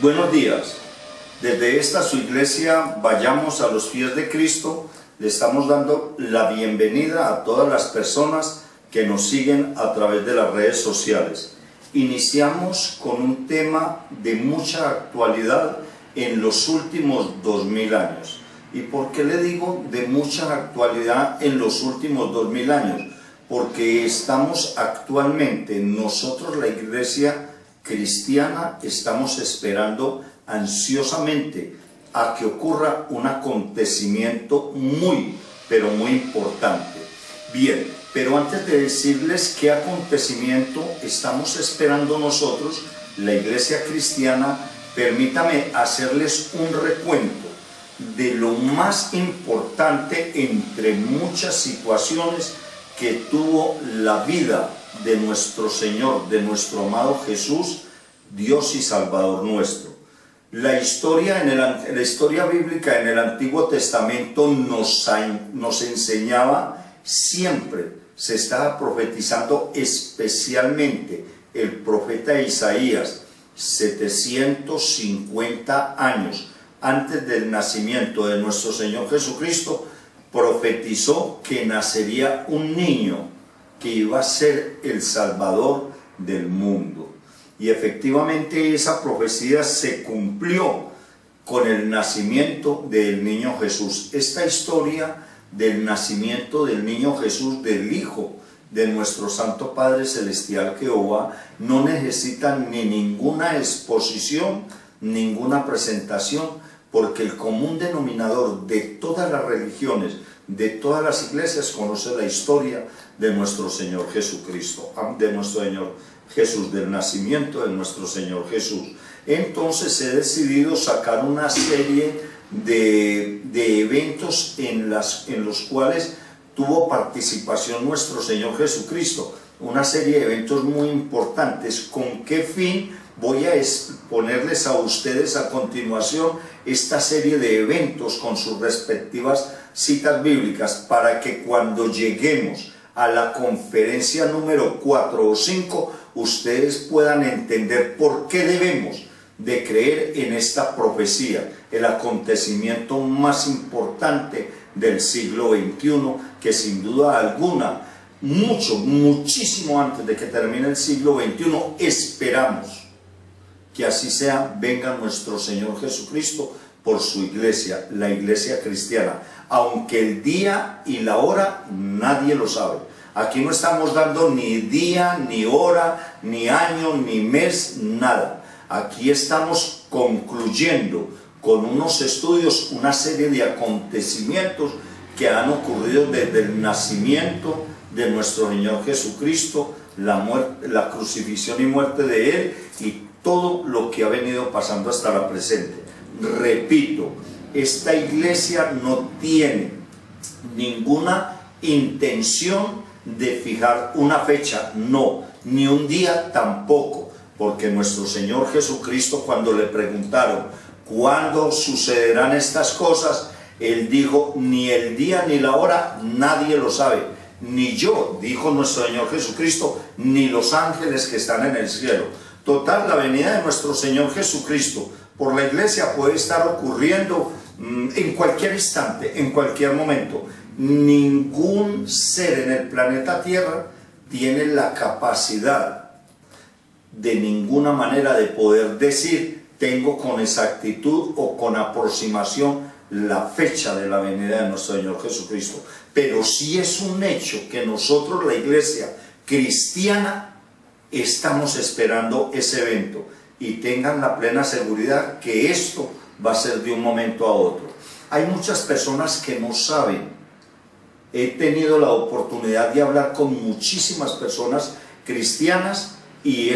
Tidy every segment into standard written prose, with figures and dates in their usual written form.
Buenos días. Desde esta su iglesia, Vayamos a los Pies de Cristo, le estamos dando la bienvenida a todas las personas que nos siguen a través de las redes sociales. Iniciamos con un tema de mucha actualidad en los últimos 2000 años. ¿Y por qué le digo de mucha actualidad en los últimos 2000 años? Porque estamos actualmente, nosotros la iglesia cristiana, estamos esperando ansiosamente a que ocurra un acontecimiento muy, pero muy importante. Bien, pero antes de decirles qué acontecimiento estamos esperando nosotros, la iglesia cristiana, permítame hacerles un recuento de lo más importante entre muchas situaciones que tuvo la vida de nuestro Señor, de nuestro amado Jesús, Dios y Salvador nuestro. La historia bíblica en el Antiguo Testamento nos enseñaba siempre, se estaba profetizando especialmente el profeta Isaías, 750 años antes del nacimiento de nuestro Señor Jesucristo, profetizó que nacería un niño que iba a ser el Salvador del mundo. Y efectivamente esa profecía se cumplió con el nacimiento del niño Jesús. Esta historia del nacimiento del niño Jesús, del Hijo de nuestro Santo Padre Celestial Jehová, no necesita ni ninguna exposición, ninguna presentación, porque el común denominador de todas las religiones, de todas las iglesias, conoce la historia de nuestro Señor Jesucristo, de nuestro Señor Jesús, del nacimiento de nuestro Señor Jesús. Entonces he decidido sacar una serie de eventos en los cuales tuvo participación nuestro Señor Jesucristo, una serie de eventos muy importantes. ¿Con qué fin? Voy a exponerles a ustedes a continuación esta serie de eventos con sus respectivas citas bíblicas, para que cuando lleguemos a la conferencia número 4 o 5, ustedes puedan entender por qué debemos de creer en esta profecía, el acontecimiento más importante del siglo XXI, que sin duda alguna, muchísimo antes de que termine el siglo XXI, esperamos que así sea, venga nuestro Señor Jesucristo por su iglesia, la iglesia cristiana, aunque el día y la hora nadie lo sabe. Aquí no estamos dando ni día, ni hora, ni año, ni mes, nada. Aquí estamos concluyendo con unos estudios, una serie de acontecimientos que han ocurrido desde el nacimiento de nuestro Señor Jesucristo, la crucifixión y muerte de Él, y todo lo que ha venido pasando hasta la presente. Repito, esta iglesia no tiene ninguna intención de fijar una fecha, no, ni un día tampoco, porque nuestro Señor Jesucristo, cuando le preguntaron ¿cuándo sucederán estas cosas?, Él dijo, ni el día ni la hora nadie lo sabe, ni yo, dijo nuestro Señor Jesucristo, ni los ángeles que están en el cielo. Total, la venida de nuestro Señor Jesucristo por la iglesia puede estar ocurriendo en cualquier instante, en cualquier momento. Ningún ser en el planeta Tierra tiene la capacidad de ninguna manera de poder decir tengo con exactitud o con aproximación la fecha de la venida de nuestro Señor Jesucristo. Pero sí es un hecho que nosotros, la iglesia cristiana, estamos esperando ese evento, y tengan la plena seguridad que esto va a ser de un momento a otro. Hay muchas personas que no saben. He tenido la oportunidad de hablar con muchísimas personas cristianas, y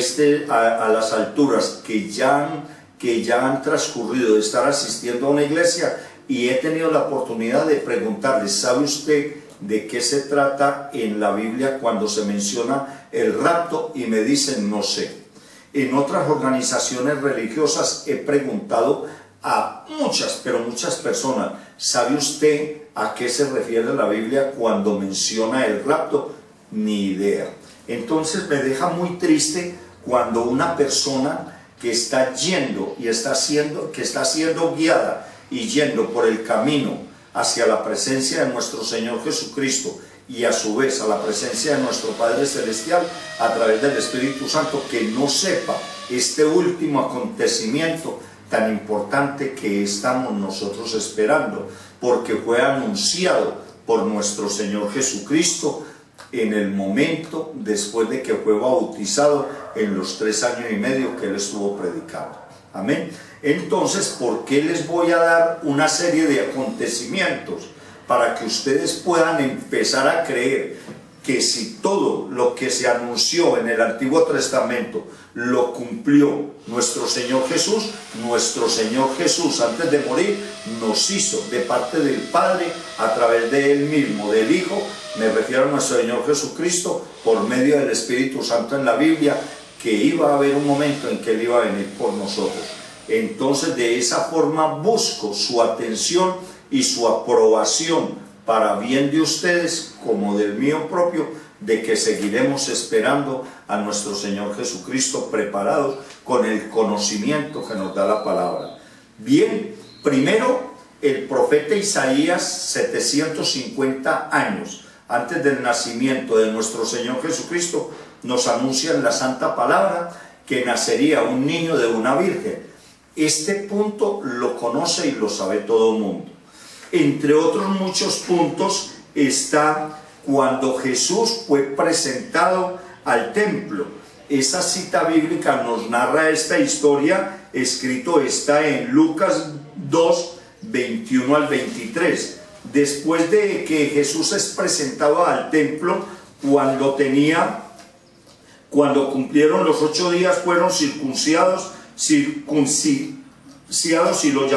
a las alturas que ya han transcurrido de estar asistiendo a una iglesia, y he tenido la oportunidad de preguntarles, ¿sabe usted de qué se trata en la Biblia cuando se menciona el rapto? Y me dicen, no sé. En otras organizaciones religiosas he preguntado a muchas, pero muchas personas, ¿sabe usted a qué se refiere la Biblia cuando menciona el rapto? Ni idea. Entonces me deja muy triste cuando una persona que está yendo y que está siendo guiada y yendo por el camino hacia la presencia de nuestro Señor Jesucristo y a su vez a la presencia de nuestro Padre Celestial a través del Espíritu Santo, que no sepa este último acontecimiento tan importante que estamos nosotros esperando, porque fue anunciado por nuestro Señor Jesucristo en el momento después de que fue bautizado, en los 3 años y medio que Él estuvo predicando. Amén. Entonces, ¿por qué les voy a dar una serie de acontecimientos? Para que ustedes puedan empezar a creer que si todo lo que se anunció en el Antiguo Testamento lo cumplió nuestro Señor Jesús antes de morir nos hizo de parte del Padre a través de Él mismo, del Hijo, me refiero a nuestro Señor Jesucristo, por medio del Espíritu Santo en la Biblia, que iba a haber un momento en que Él iba a venir por nosotros. Entonces, de esa forma busco su atención y su aprobación para bien de ustedes como del mío propio, de que seguiremos esperando a nuestro Señor Jesucristo preparados con el conocimiento que nos da la palabra. Bien, primero el profeta Isaías, 750 años antes del nacimiento de nuestro Señor Jesucristo, nos anuncia en la Santa Palabra que nacería un niño de una virgen. Este punto lo conoce y lo sabe todo el mundo. Entre otros muchos puntos está cuando Jesús fue presentado al templo. Esa cita bíblica nos narra esta historia, escrito está en Lucas 2, 21 al 23. Después de que Jesús es presentado al templo, cuando cumplieron los 8 días, fueron circuncidados y lo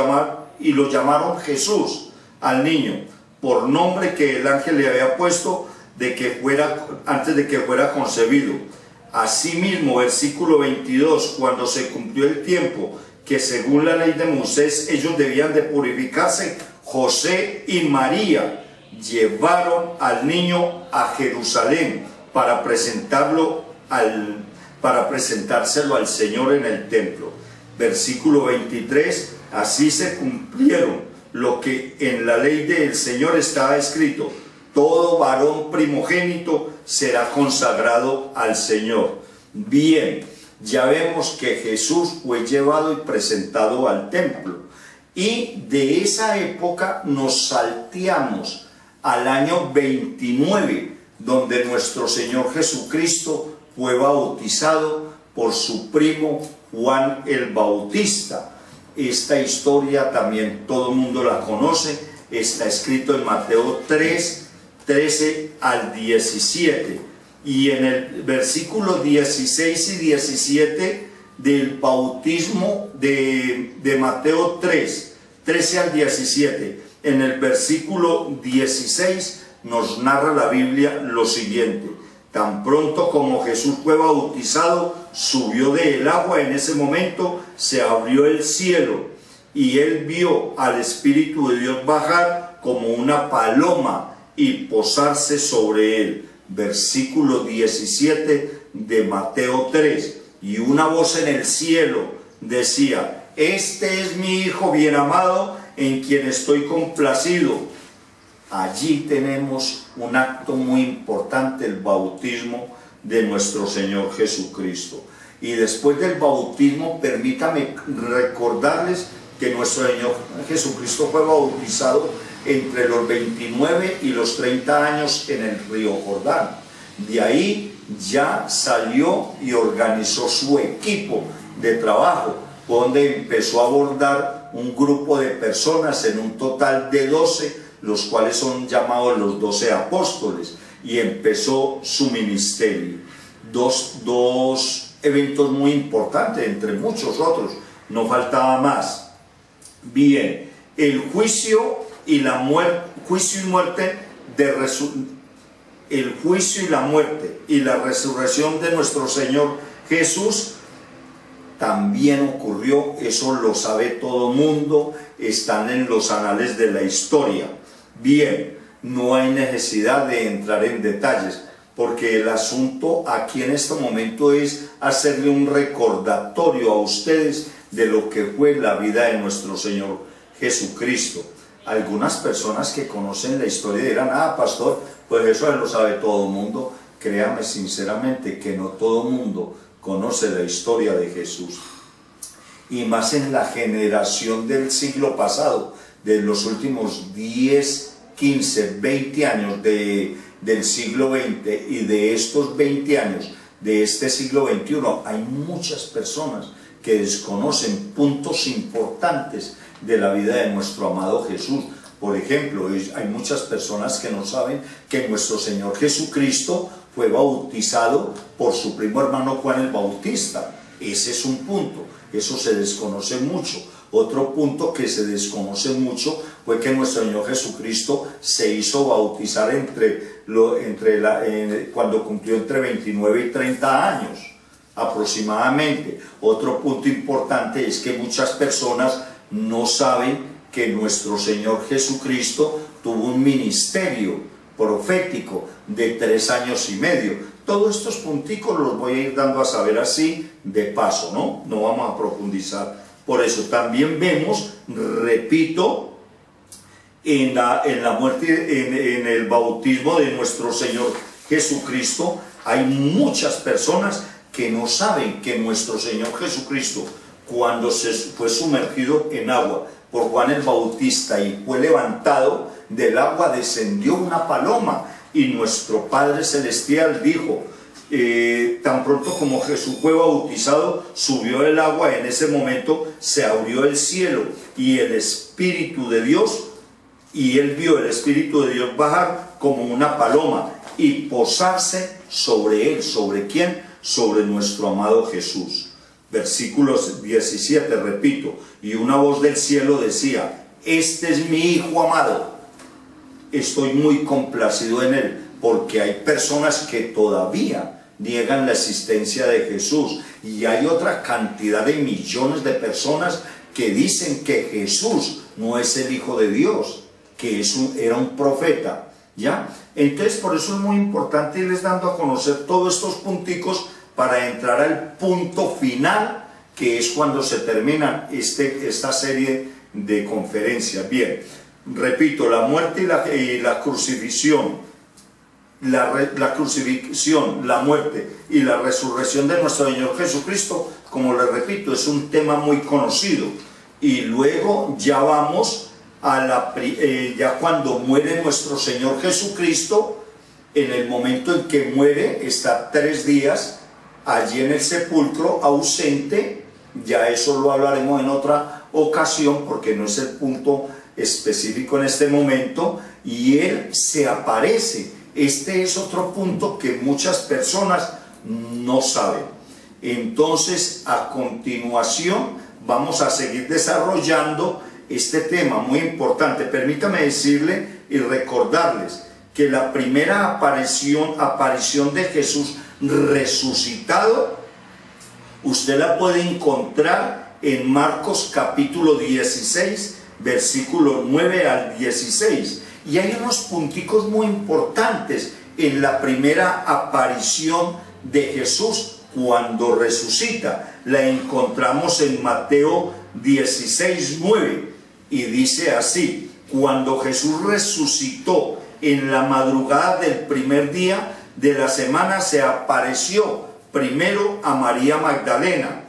llamaron Jesús al niño, por nombre que el ángel le había puesto antes de que fuera concebido. Asimismo, versículo 22, cuando se cumplió el tiempo que según la ley de Moisés ellos debían de purificarse, José y María llevaron al niño a Jerusalén para presentárselo al Señor en el templo. Versículo 23, así se cumplieron lo que en la ley del Señor estaba escrito: todo varón primogénito será consagrado al Señor. Bien, ya vemos que Jesús fue llevado y presentado al templo, y de esa época nos salteamos al año 29, donde nuestro Señor Jesucristo fue bautizado por su primo Juan el Bautista. Esta historia también todo el mundo la conoce, está escrito en Mateo 3, 13 al 17, y en el versículo 16 y 17 del bautismo de Mateo 3, 13 al 17, en el versículo 16 nos narra la Biblia lo siguiente: tan pronto como Jesús fue bautizado, subió del agua. En ese momento se abrió el cielo y él vio al Espíritu de Dios bajar como una paloma y posarse sobre él. Versículo 17 de Mateo 3. Y una voz en el cielo decía: este es mi Hijo bien amado, en quien estoy complacido. Allí tenemos un acto muy importante, el bautismo de nuestro Señor Jesucristo. Y después del bautismo, permítame recordarles que nuestro Señor Jesucristo fue bautizado entre los 29 y los 30 años en el río Jordán. De ahí ya salió y organizó su equipo de trabajo, donde empezó a abordar un grupo de personas, en un total de 12, los cuales son llamados los 12 apóstoles, y empezó su ministerio. Dos eventos muy importantes, entre muchos otros, no faltaba más. Bien, el juicio y la muerte, el juicio y la muerte y la resurrección de nuestro Señor Jesús también ocurrió. Eso lo sabe todo el mundo, están en los anales de la historia. Bien, no hay necesidad de entrar en detalles. porque el asunto aquí en este momento es hacerle un recordatorio a ustedes de lo que fue la vida de nuestro Señor Jesucristo. Algunas personas que conocen la historia dirán, ah, pastor, pues eso lo sabe todo el mundo. Créame sinceramente que no todo el mundo conoce la historia de Jesús. Y más en la generación del siglo pasado, de los últimos 10, 15, 20 años del siglo XX y de estos 20 años de este siglo XXI, hay muchas personas que desconocen puntos importantes de la vida de nuestro amado Jesús. Por ejemplo, hay muchas personas que no saben que nuestro Señor Jesucristo fue bautizado por su primo hermano Juan el Bautista. Ese es un punto, eso se desconoce mucho. Otro punto que se desconoce mucho fue que nuestro Señor Jesucristo se hizo bautizar cuando cumplió entre 29 y 30 años aproximadamente. Otro punto importante es que muchas personas no saben que nuestro Señor Jesucristo tuvo un ministerio profético de 3 años y medio. Todos estos punticos los voy a ir dando a saber así de paso, ¿no? No vamos a profundizar. Por eso también vemos, repito, en la muerte, en el bautismo de nuestro Señor Jesucristo, hay muchas personas que no saben que nuestro Señor Jesucristo, cuando se fue sumergido en agua por Juan el Bautista y fue levantado del agua, descendió una paloma y nuestro Padre Celestial dijo, tan pronto como Jesús fue bautizado, subió el agua, en ese momento se abrió el cielo y el Espíritu de Dios, y él vio el Espíritu de Dios bajar como una paloma y posarse sobre él. ¿Sobre quién? Sobre nuestro amado Jesús. Versículos 17, repito, y una voz del cielo decía, este es mi Hijo amado, estoy muy complacido en él, porque hay personas que todavía niegan la existencia de Jesús, y hay otra cantidad de millones de personas que dicen que Jesús no es el Hijo de Dios, que era un profeta, ¿ya? Entonces por eso es muy importante irles dando a conocer todos estos punticos para entrar al punto final, que es cuando se termina esta serie de conferencias. Bien, repito, la muerte y la crucifixión, la crucifixión, la muerte y la resurrección de nuestro Señor Jesucristo, como les repito, es un tema muy conocido. Y luego ya vamos a ya cuando muere nuestro Señor Jesucristo, en el momento en que muere, está 3 días allí en el sepulcro, ausente. Ya eso lo hablaremos en otra ocasión, porque no es el punto específico en este momento, y él se aparece. Este es otro punto que muchas personas no saben. Entonces, a continuación vamos a seguir desarrollando este tema muy importante. Permítame decirle y recordarles que la primera aparición de Jesús resucitado, usted la puede encontrar en Marcos capítulo 16, versículo 9 al 16. Y hay unos punticos muy importantes en la primera aparición de Jesús cuando resucita. La encontramos en Mateo 16, 9, y dice así: cuando Jesús resucitó en la madrugada del primer día de la semana, se apareció primero a María Magdalena.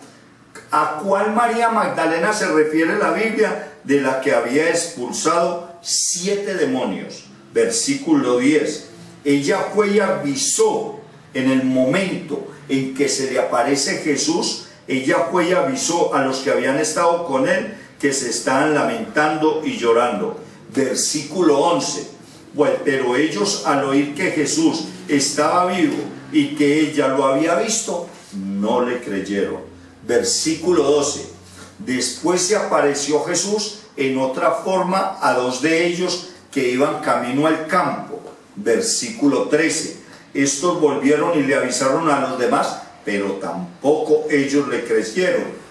¿A cuál María Magdalena se refiere la Biblia? De la que había expulsado 7 demonios. Versículo 10. Ella fue y avisó en el momento en que se le aparece Jesús. Ella fue y avisó a los que habían estado con él que se estaban lamentando y llorando. Versículo 11. Pero ellos, al oír que Jesús estaba vivo y que ella lo había visto, no le creyeron. Versículo 12. Después se apareció Jesús en otra forma a 2 de ellos que iban camino al campo. Versículo 13. Estos volvieron y le avisaron a los demás, pero tampoco ellos le creyeron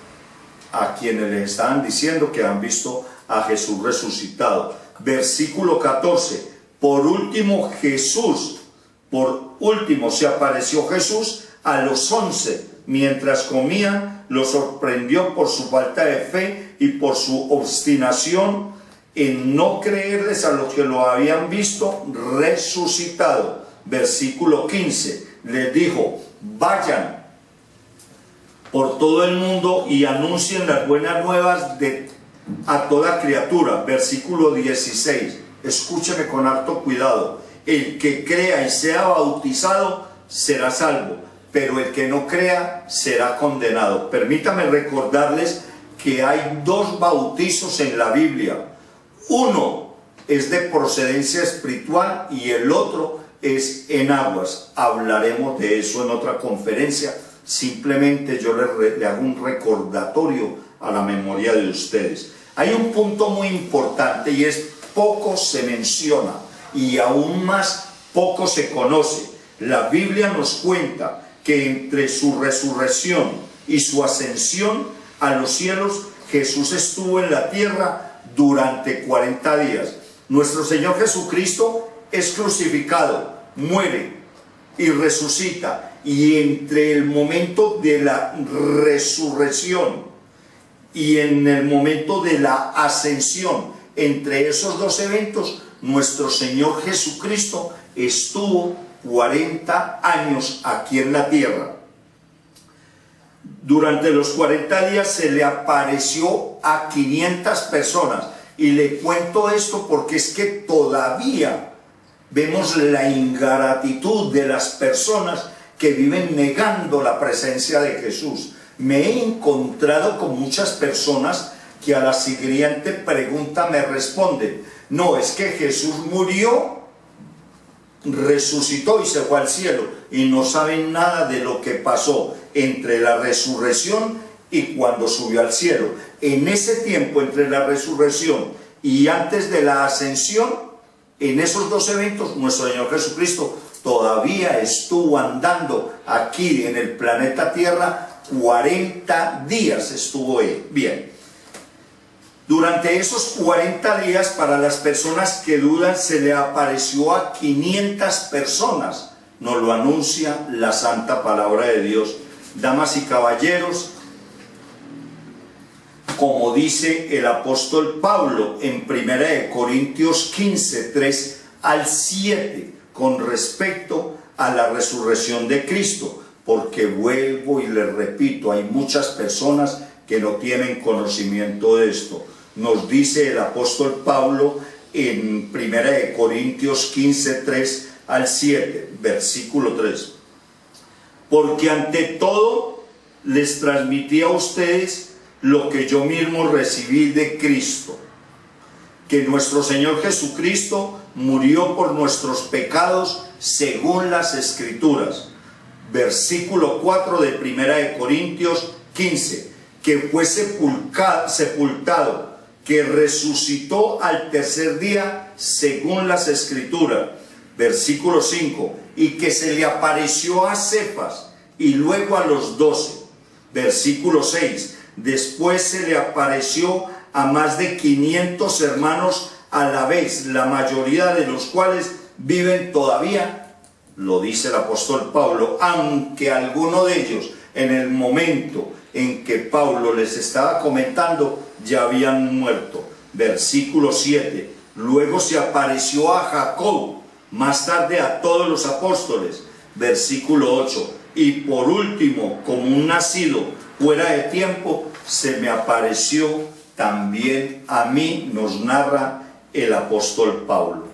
a quienes les estaban diciendo que han visto a Jesús resucitado. Versículo 14. Por último, Jesús Por último se apareció Jesús a los 11. Mientras comían, los sorprendió por su falta de fe y por su obstinación en no creerles a los que lo habían visto resucitado. Versículo 15, les dijo: vayan por todo el mundo y anuncien las buenas nuevas a toda criatura. Versículo 16, escúcheme con harto cuidado: el que crea y sea bautizado será salvo, pero el que no crea será condenado. Permítame recordarles que hay dos bautizos en la Biblia. Uno es de procedencia espiritual y el otro es en aguas. Hablaremos de eso en otra conferencia. Simplemente yo le hago un recordatorio a la memoria de ustedes. Hay un punto muy importante y es: poco se menciona y aún más poco se conoce. La Biblia nos cuenta que entre su resurrección y su ascensión a los cielos, Jesús estuvo en la tierra durante 40 días. Nuestro Señor Jesucristo es crucificado, muere y resucita, y entre el momento de la resurrección y en el momento de la ascensión, entre esos dos eventos, nuestro Señor Jesucristo estuvo 40 años aquí en la tierra. Durante los 40 días se le apareció a 500 personas. Y le cuento esto porque es que todavía vemos la ingratitud de las personas que viven negando la presencia de Jesús. Me he encontrado con muchas personas que a la siguiente pregunta me responden: no, es que Jesús murió, resucitó y se fue al cielo, y no saben nada de lo que pasó entre la resurrección y cuando subió al cielo. En ese tiempo, entre la resurrección y antes de la ascensión, en esos dos eventos, nuestro Señor Jesucristo todavía estuvo andando aquí en el planeta Tierra. 40 días estuvo él. Bien, durante esos 40 días, para las personas que dudan, se le apareció a 500 personas. Nos lo anuncia la santa palabra de Dios. Damas y caballeros, como dice el apóstol Pablo en 1 Corintios 15, 3 al 7, con respecto a la resurrección de Cristo, porque vuelvo y les repito, hay muchas personas que no tienen conocimiento de esto. Nos dice el apóstol Pablo en 1 Corintios 15, 3 al 7, versículo 3. Porque ante todo les transmití a ustedes lo que yo mismo recibí de Cristo, que nuestro Señor Jesucristo murió por nuestros pecados según las Escrituras. Versículo 4 de 1 Corintios 15, que fue sepultado, que resucitó al tercer día según las Escrituras. Versículo 5, y que se le apareció a Cefas y luego a los 12. Versículo 6, después se le apareció a más de 500 hermanos a la vez, la mayoría de los cuales viven todavía, lo dice el apóstol Pablo, aunque alguno de ellos en el momento en que Pablo les estaba comentando ya habían muerto. Versículo 7, luego se apareció a Jacob, más tarde a todos los apóstoles. Versículo 8, y por último, como un nacido fuera de tiempo, se me apareció también a mí, nos narra el apóstol Pablo.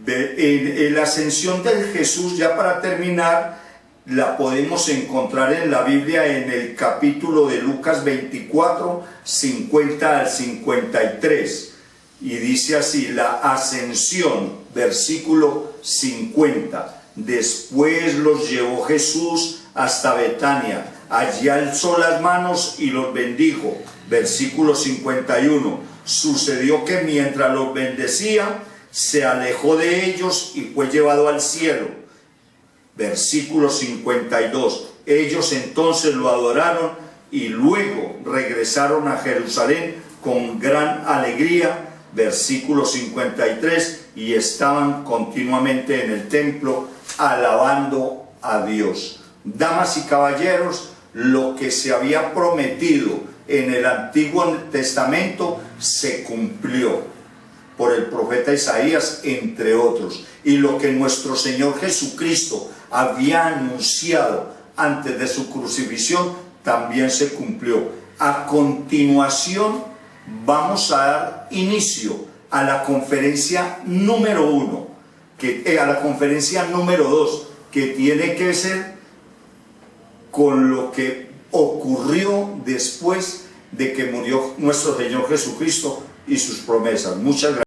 En la ascensión de Jesús, ya para terminar, la podemos encontrar en la Biblia en el capítulo de Lucas 24, 50 al 53. Y dice así, la ascensión, versículo 50. Después los llevó Jesús hasta Betania. Allí alzó las manos y los bendijo. Versículo 51. Sucedió que mientras los bendecía, se alejó de ellos y fue llevado al cielo. Versículo 52. Ellos entonces lo adoraron y luego regresaron a Jerusalén con gran alegría. Versículo 53. Y estaban continuamente en el templo alabando a Dios. Damas y caballeros, lo que se había prometido en el Antiguo Testamento se cumplió por el profeta Isaías, entre otros. Y lo que nuestro Señor Jesucristo había anunciado antes de su crucifixión también se cumplió. A continuación vamos a dar inicio a la conferencia número 1, a la conferencia número 2, que tiene que ser con lo que ocurrió después de que murió nuestro Señor Jesucristo y sus promesas. Muchas gracias.